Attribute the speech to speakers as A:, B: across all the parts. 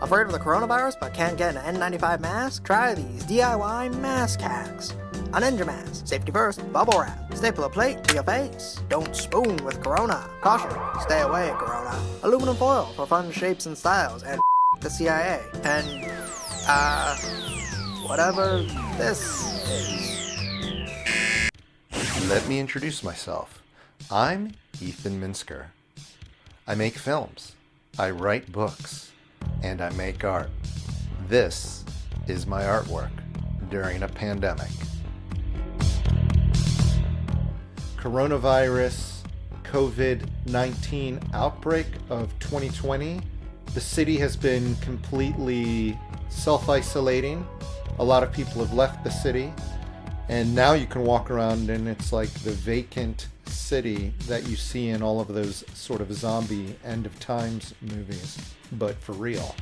A: Afraid of the coronavirus but can't get an N95 mask? Try these DIY mask hacks. A ninja mask. Safety first. Bubble wrap. Staple a plate to your face. Don't spoon with corona. Caution. Stay away, corona. Aluminum foil for fun shapes and styles. And the CIA. And, whatever this is.
B: Let me introduce myself. I'm Ethan Minsker. I make films. I write books. And I make art. This is my artwork during a pandemic. Coronavirus COVID-19 outbreak of 2020. The city has been completely self-isolating. A lot of people have left the city. And now you can walk around and it's like the vacant city that you see in all of those sort of zombie end of times movies, but for real.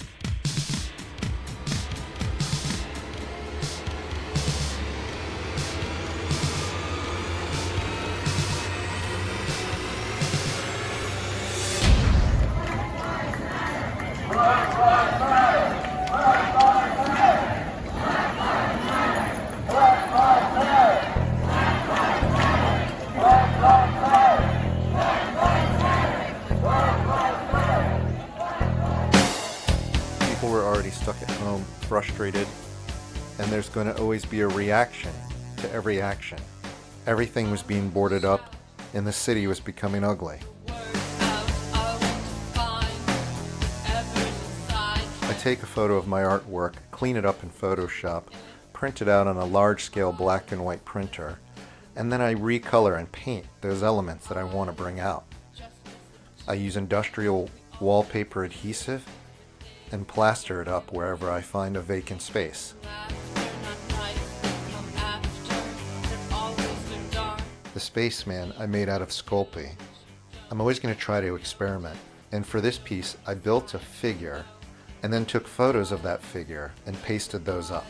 B: People were already stuck at home, frustrated, and there's going to always be a reaction to every action. Everything was being boarded up, and the city was becoming ugly. I take a photo of my artwork, clean it up in Photoshop, print it out on a large-scale black and white printer, and then I recolor and paint those elements that I want to bring out. I use industrial wallpaper adhesive and plaster it up wherever I find a vacant space. The spaceman I made out of Sculpey. I'm always going to try to experiment, and for this piece I built a figure and then took photos of that figure and pasted those up.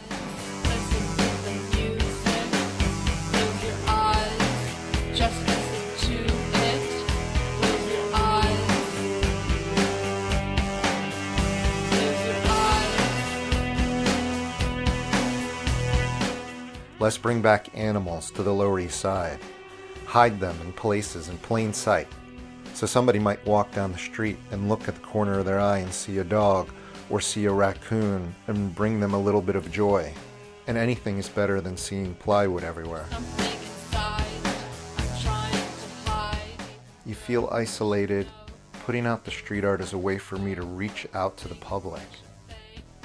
B: Let's bring back animals to the Lower East Side. Hide them in places in plain sight. So somebody might walk down the street and look at the corner of their eye and see a dog or see a raccoon and bring them a little bit of joy. And anything is better than seeing plywood everywhere. You feel isolated. Putting out the street art is a way for me to reach out to the public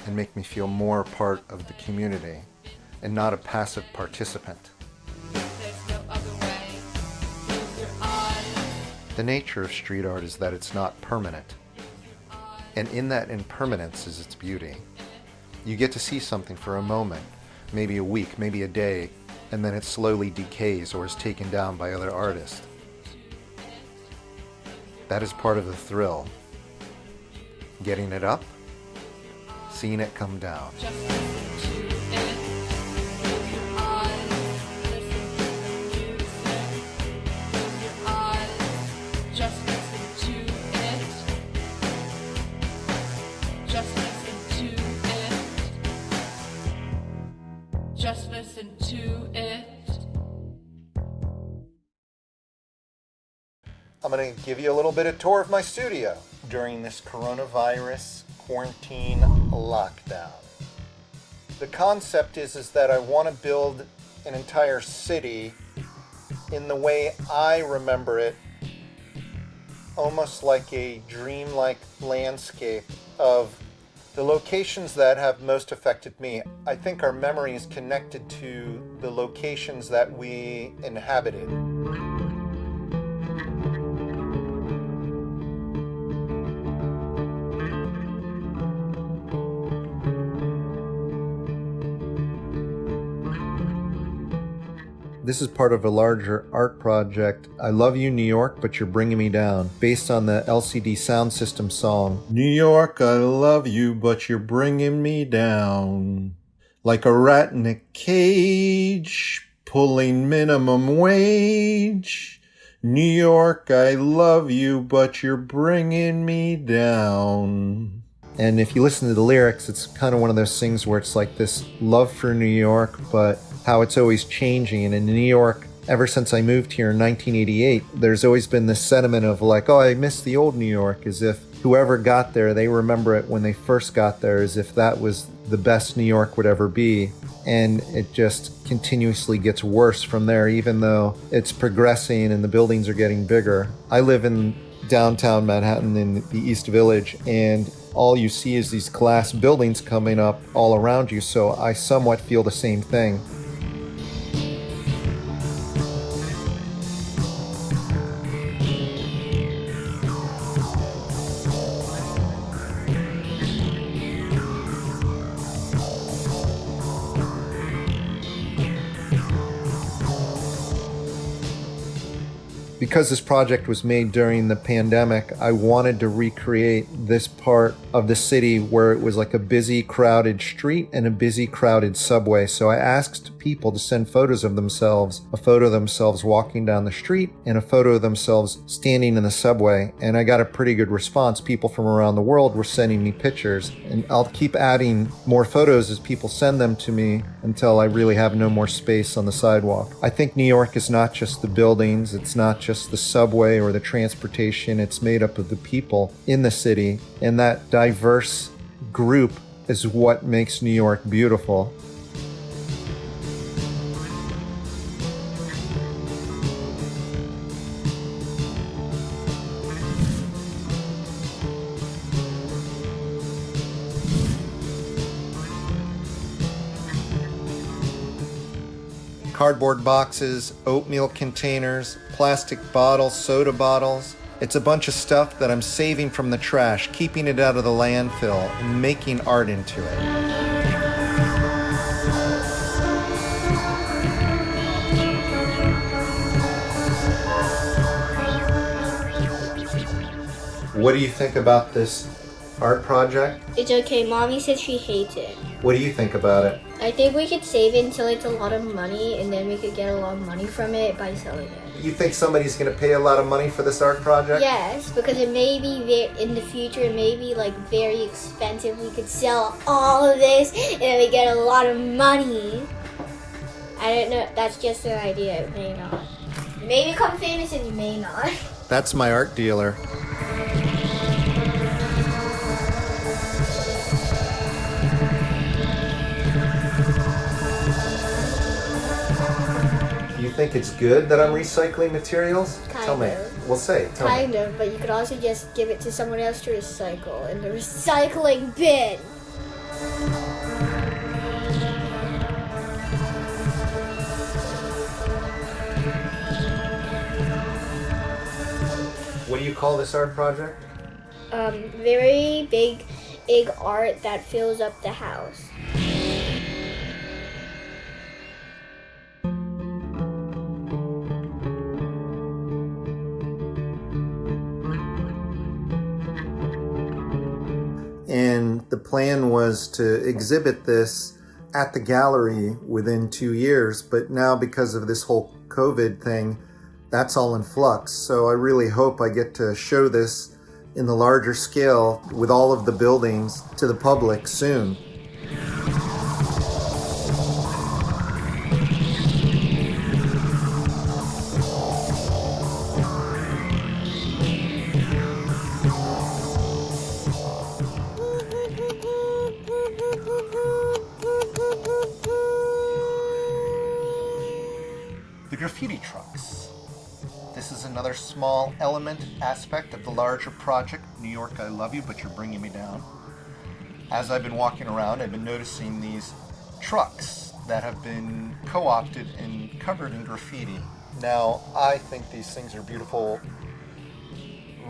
B: and make me feel more a part of the community and not a passive participant. The nature of street art is that it's not permanent. And in that impermanence is its beauty. You get to see something for a moment, maybe a week, maybe a day, and then it slowly decays or is taken down by other artists. That is part of the thrill. Getting it up, seeing it come down.
C: Just listen to it.
B: I'm going to give you a little bit of tour of my studio during this coronavirus quarantine lockdown. The concept is that I want to build an entire city in the way I remember it, almost like a dreamlike landscape of the locations that have most affected me. I think our memory is connected to the locations that we inhabited. This is part of a larger art project, I Love You, New York, But You're Bringing Me Down, based on the LCD Sound System song, New York, I love you, but you're bringing me down. Like a rat in a cage, pulling minimum wage. New York, I love you, but you're bringing me down. And if you listen to the lyrics, it's kind of one of those things where it's like this love for New York, but how it's always changing. And in New York, ever since I moved here in 1988, there's always been this sentiment of like, oh, I miss the old New York, as if whoever got there, they remember it when they first got there, as if that was the best New York would ever be. And it just continuously gets worse from there, even though it's progressing and the buildings are getting bigger. I live in downtown Manhattan in the East Village, and all you see is these glass buildings coming up all around you, so I somewhat feel the same thing. Because this project was made during the pandemic, I wanted to recreate this part of the city where it was like a busy, crowded street and a busy, crowded subway. So I asked people to send photos of themselves, a photo of themselves walking down the street and a photo of themselves standing in the subway. And I got a pretty good response. People from around the world were sending me pictures. And I'll keep adding more photos as people send them to me until I really have no more space on the sidewalk. I think New York is not just the buildings, it's not just the subway or the transportation, it's made up of the people in the city, and that diverse group is what makes New York beautiful. Cardboard boxes, oatmeal containers, plastic bottles, soda bottles. It's a bunch of stuff that I'm saving from the trash, keeping it out of the landfill, and making art into it. What do you think about this art project?
D: It's okay. Mommy says she hates it.
B: What do you think about it?
D: I think we could save it until it's a lot of money, and then we could get a lot of money from it by selling it.
B: You think somebody's going to pay a lot of money for this art project?
D: Yes, because it may be in the future, it may be like very expensive. We could sell all of this, and then we get a lot of money. I don't know. That's just an idea. It may not. You may become famous, and you may not.
B: That's my art dealer. You think it's good that I'm recycling materials? Tell me.
D: of.
B: Well, say. Tell me.
D: Kind of, but you could also just give it to someone else to recycle in the recycling bin.
B: What do you call this art project?
D: Very big art that fills up the house.
B: And the plan was to exhibit this at the gallery within 2 years, but now because of this whole COVID thing, that's all in flux. So I really hope I get to show this in the larger scale with all of the buildings to the public soon. The graffiti trucks. This is another small aspect of the larger project, New York, I love you, but you're bringing me down. As I've been walking around, I've been noticing these trucks that have been co-opted and covered in graffiti. Now, I think these things are beautiful,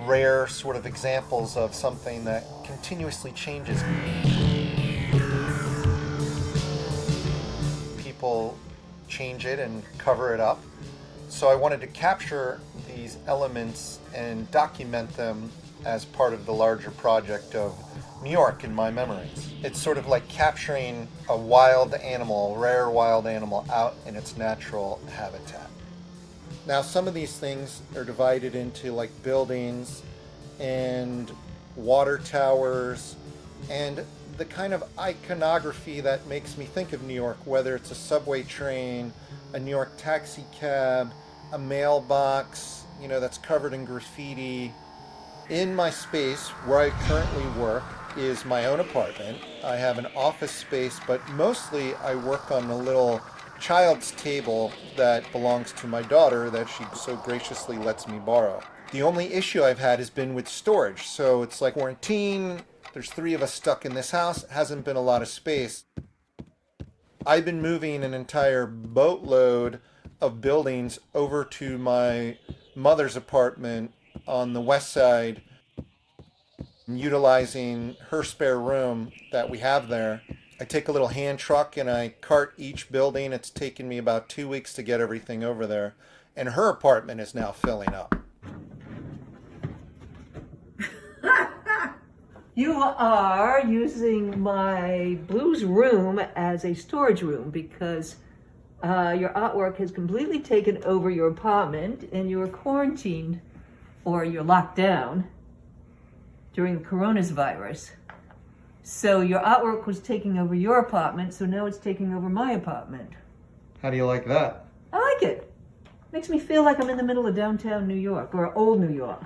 B: rare sort of examples of something that continuously changes. People change it and cover it up. So I wanted to capture these elements and document them as part of the larger project of New York in my memories. It's sort of like capturing a wild animal, a rare wild animal out in its natural habitat. Now some of these things are divided into like buildings and water towers and the kind of iconography that makes me think of New York, whether it's a subway train, a New York taxi cab, a mailbox, that's covered in graffiti. In my space where I currently work is my own apartment. I have an office space, but mostly I work on a little child's table that belongs to my daughter that she so graciously lets me borrow. The only issue I've had has been with storage. So it's like quarantine, there's 3 of us stuck in this house, hasn't been a lot of space. I've been moving an entire boatload of buildings over to my mother's apartment on the west side, utilizing her spare room that we have there. I take a little hand truck and I cart each building. It's taken me about 2 weeks to get everything over there. And her apartment is now filling up.
E: You are using my blues room as a storage room because your artwork has completely taken over your apartment and you're quarantined or you're locked down during the coronavirus. So your artwork was taking over your apartment, so now it's taking over my apartment.
B: How do you like that?
E: I like it. Makes me feel like I'm in the middle of downtown New York or old New York.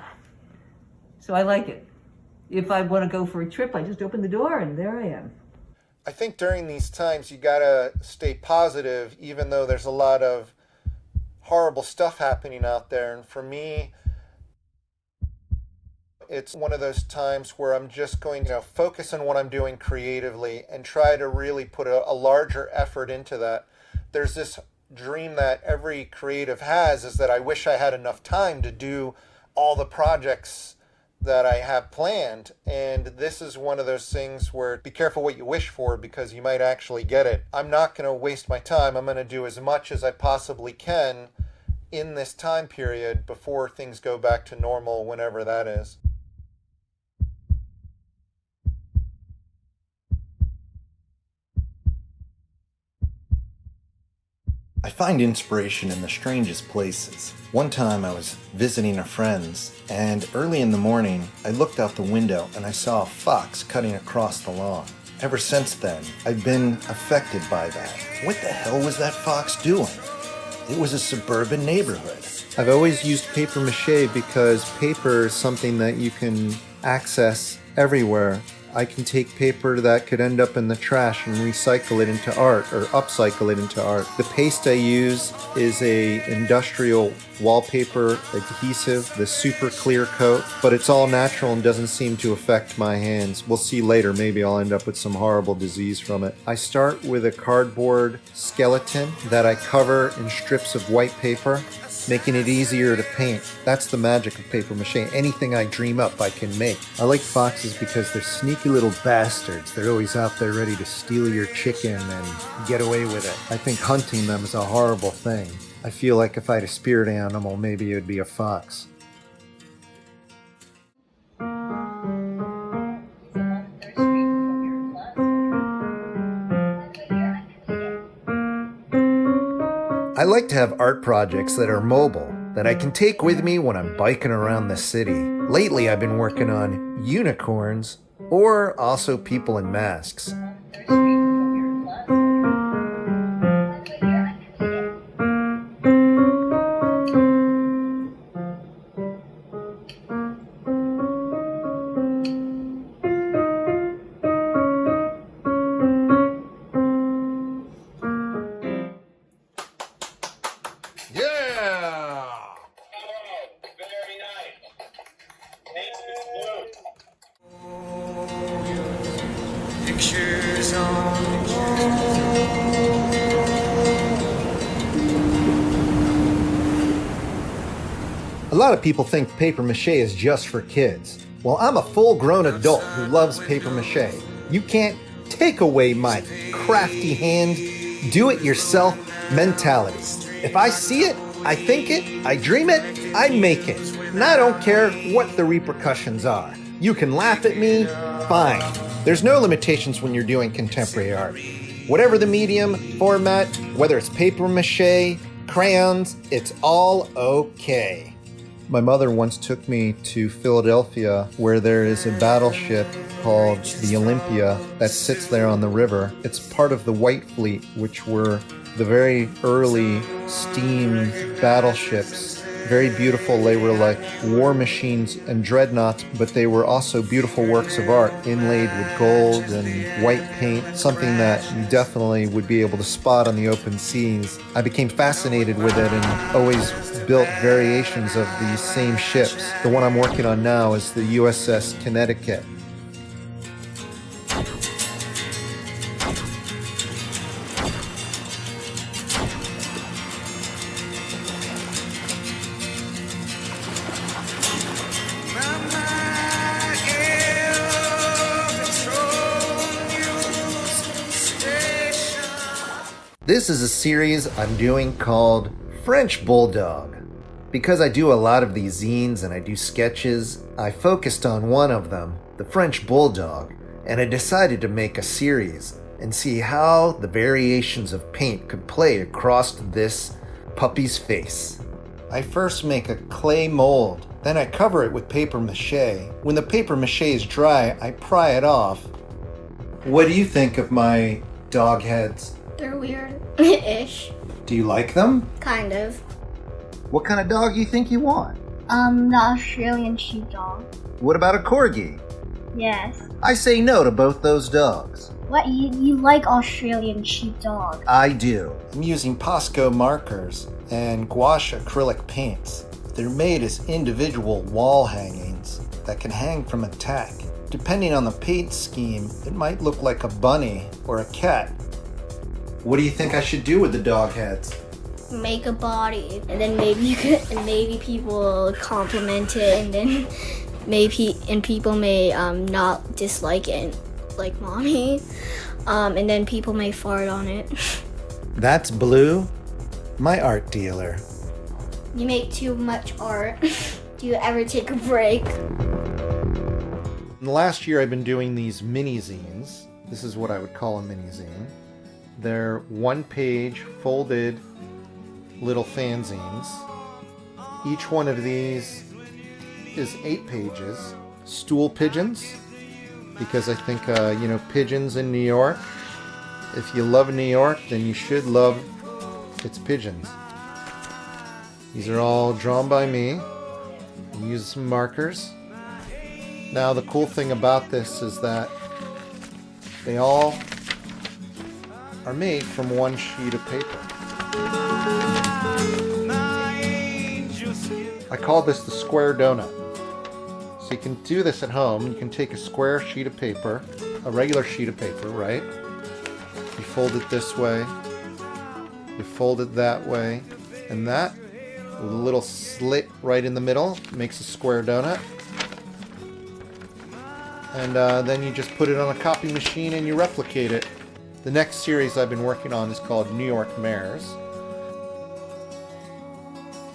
E: So I like it. If I want to go for a trip, I just open the door and there I am.
B: I think during these times you gotta stay positive, even though there's a lot of horrible stuff happening out there. And for me, it's one of those times where I'm just going to focus on what I'm doing creatively and try to really put a larger effort into that. There's this dream that every creative has, is that I wish I had enough time to do all the projects that I have planned. And this is one of those things where be careful what you wish for, because you might actually get it. I'm not going to waste my time. I'm going to do as much as I possibly can in this time period before things go back to normal, whenever that is. I find inspiration in the strangest places. One time I was visiting a friend's, and early in the morning I looked out the window and I saw a fox cutting across the lawn. Ever since then, I've been affected by that. What the hell was that fox doing? It was a suburban neighborhood. I've always used paper mache because paper is something that you can access everywhere. I can take paper that could end up in the trash and recycle it into art, or upcycle it into art. The paste I use is a industrial wallpaper adhesive, the super clear coat, but it's all natural and doesn't seem to affect my hands. We'll see later, maybe I'll end up with some horrible disease from it. I start with a cardboard skeleton that I cover in strips of white paper, making it easier to paint. That's the magic of paper mache. Anything I dream up, I can make. I like foxes because they're sneaky little bastards. They're always out there ready to steal your chicken and get away with it. I think hunting them is a horrible thing. I feel like if I had a spirit animal, maybe it would be a fox. I like to have art projects that are mobile, that I can take with me when I'm biking around the city. Lately I've been working on unicorns, or also people in masks.
A: Pictures on the
B: A lot of people think paper mache is just for kids. Well, I'm a full-grown adult who loves paper mache. You can't take away my crafty hand, do-it-yourself mentality. If I see it, I think it, I dream it, I make it. And I don't care what the repercussions are. You can laugh at me, fine. There's no limitations when you're doing contemporary art. Whatever the medium, format, whether it's paper mache, crayons, it's all okay. My mother once took me to Philadelphia, where there is a battleship called the Olympia that sits there on the river. It's part of the White Fleet, which were the very early steam battleships. Very beautiful. They were like war machines and dreadnoughts, but they were also beautiful works of art inlaid with gold and white paint, something that you definitely would be able to spot on the open seas. I became fascinated with it and always built variations of these same ships. The one I'm working on now is the USS Connecticut. This is a series I'm doing called French Bulldog. Because I do a lot of these zines and I do sketches, I focused on one of them, the French Bulldog, and I decided to make a series and see how the variations of paint could play across this puppy's face. I first make a clay mold, then I cover it with paper mache. When the paper mache is dry, I pry it off. What do you think of my dog heads?
D: They're weird-ish.
B: Do you like them?
D: Kind of.
B: What kind of dog do you think you want?
D: The Australian sheepdog.
B: What about a corgi?
D: Yes.
B: I say no to both those dogs.
D: What, you like Australian sheepdog?
B: I do. I'm using Posco markers and gouache acrylic paints. They're made as individual wall hangings that can hang from a tack. Depending on the paint scheme, it might look like a bunny or a cat. What do you think I should do with the dog heads?
D: Make a body, and then maybe people will compliment it, and then people may not dislike it, like mommy, and then people may fart on it.
B: That's Blue, my art dealer.
D: You make too much art. Do you ever take a break?
B: In the last year, I've been doing these mini zines. This is what I would call a mini zine. They're one-page, folded little fanzines. Each one of these is 8 pages. Stool pigeons, because I think, pigeons in New York. If you love New York, then you should love its pigeons. These are all drawn by me. I use some markers. Now, the cool thing about this is that they all are made from one sheet of paper. I call this the square donut. So you can do this at home. You can take a square sheet of paper, a regular sheet of paper, right? You fold it this way, you fold it that way, and that, with a little slit right in the middle, makes a square donut. And then you just put it on a copy machine and you replicate it. The next series I've been working on is called New York Mayors.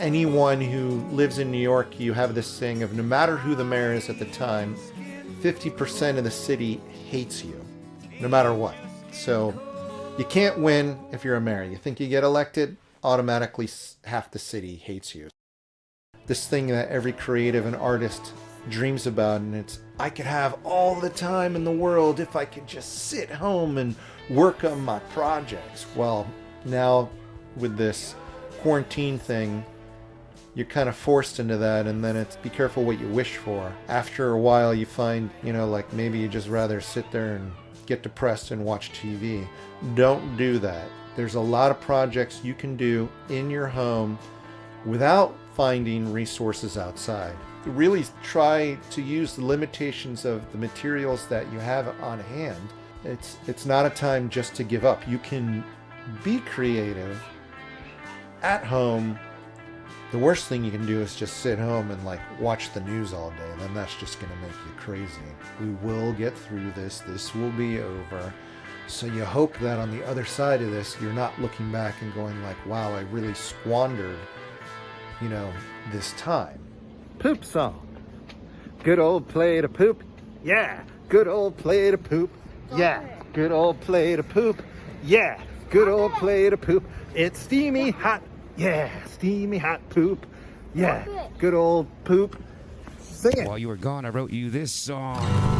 B: Anyone who lives in New York, you have this saying of no matter who the mayor is at the time, 50% of the city hates you, no matter what. So you can't win if you're a mayor. You think you get elected, automatically half the city hates you. This thing that every creative and artist dreams about, and it's, I could have all the time in the world if I could just sit home and work on my projects. Well, now with this quarantine thing, you're kind of forced into that, and then it's be careful what you wish for. After a while you find, like maybe you just rather sit there and get depressed and watch TV. Don't do that. There's a lot of projects you can do in your home without finding resources outside. Really try to use the limitations of the materials that you have on hand. It's not a time just to give up. You can be creative at home. The worst thing you can do is just sit home and watch the news all day. Then that's just going to make you crazy. We will get through this. This will be over. So you hope that on the other side of this, you're not looking back and going wow, I really squandered, this time.
F: Poop song. Good old plate of poop. Yeah. Good old plate of poop. Yeah. Good old plate of poop. Yeah. Good old plate of poop. It's steamy hot. Yeah. Steamy hot poop. Yeah,
D: Good.
F: good old poop. Sing it.
G: While you were gone, I wrote you this song.